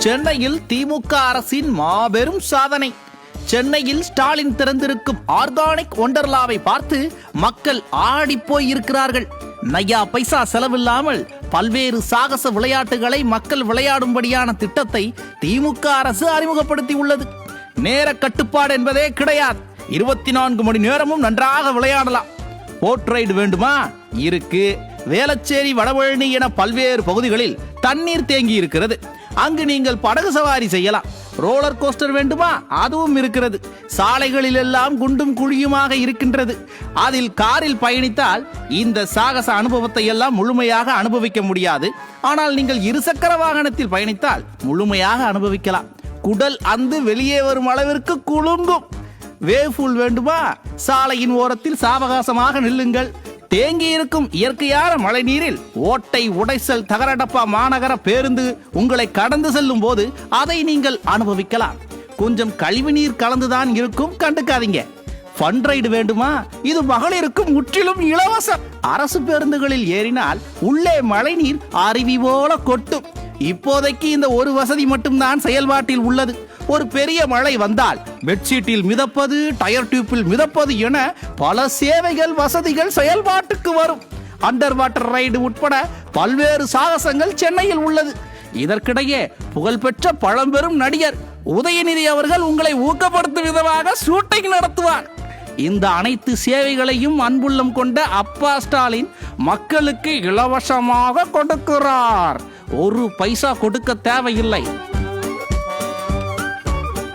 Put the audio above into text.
சென்னையில் திமுக அரசின் மாபெரும் சாதனை. சென்னையில் ஸ்டாலின் திறந்திருக்கும் ஆர்கானிக் ஒண்டர்லாவை பார்த்து மக்கள் ஆடிப்போய் இருக்கிறார்கள். நையா பைசா செலவில்லாமல் பல்வேறு சாகச விளையாட்டுகளை மக்கள் விளையாடும்படியான திட்டத்தை திமுக அரசு அறிமுகப்படுத்தி உள்ளது. நேர கட்டுப்பாடு என்பதே கிடையாது. 24 மணி நேரமும் நன்றாக விளையாடலாம். போட் ரைடு வேண்டுமா? இருக்கு. வேளச்சேரி, வடபழனி என பல்வேறு பகுதிகளில் தண்ணீர் தேங்கி இருக்கிறது. அங்கு நீங்கள் படகு சவாரி செய்யலாம். ரோலர் கோஸ்டர் வேண்டுமா? அதுவும் இருக்கிறது. சாலைகளில் எல்லாம் குண்டும் குழியுமாக இருக்கின்றது. அதில் காரில் பயணித்தால் இந்த சாகச அனுபவத்தை எல்லாம் முழுமையாக அனுபவிக்க முடியாது. ஆனால் நீங்கள் இருசக்கர வாகனத்தில் பயணித்தால் முழுமையாக அனுபவிக்கலாம். குடல் அந்து வெளியே வரும் அளவிற்கு குலுங்கும். வேவ்பூல் வேண்டுமா? சாலையின் ஓரத்தில் சாவகாசமாக நில்லுங்கள். தேங்கி இருக்கும் இயற்கையான மழை நீரில் ஓட்டை, உடைசல், தகரடப்பா மாநகர பேருந்து உங்களை கடந்து செல்லும் போது அதை நீங்கள் அனுபவிக்கலாம். கொஞ்சம் கழிவு நீர் கலந்துதான் இருக்கும், கண்டுக்காதீங்க. ஃபன் ரைடு வேண்டுமா? இது மகளிருக்கு முற்றிலும் இலவசம். அரசு பேருந்துகளில் ஏறினால் உள்ளே மழை நீர் அருவி போல கொட்டும். இப்போதைக்கு இந்த ஒரு வசதி மட்டும்தான் செயல்பாட்டில் உள்ளது. ஒரு பெரிய மழை வந்தால் பெட்ஷீட்டில் மிதப்பது, டயர் டியூப்பில் மிதப்பது என பல சேவைகள், வசதிகள் செயல்பாட்டுக்கு வரும். அண்டர் வாட்டர் ரைடு உட்பட பல்வேறு சாகசங்கள் சென்னையில் உள்ளது. இதற்கிடையே புகழ்பெற்ற பழம்பெரும் நடிகர் உதயநிதி அவர்கள் உங்களை ஊக்கப்படுத்தும் விதமாக ஷூட்டிங் நடத்துவார். இந்த அனைத்து சேவைகளையும் அன்புள்ளம் கொண்ட அப்பா ஸ்டாலின் மக்களுக்கு இலவசமாக கொடுக்கிறார். ஒரு பைசா கொடுக்க தேவையில்லை.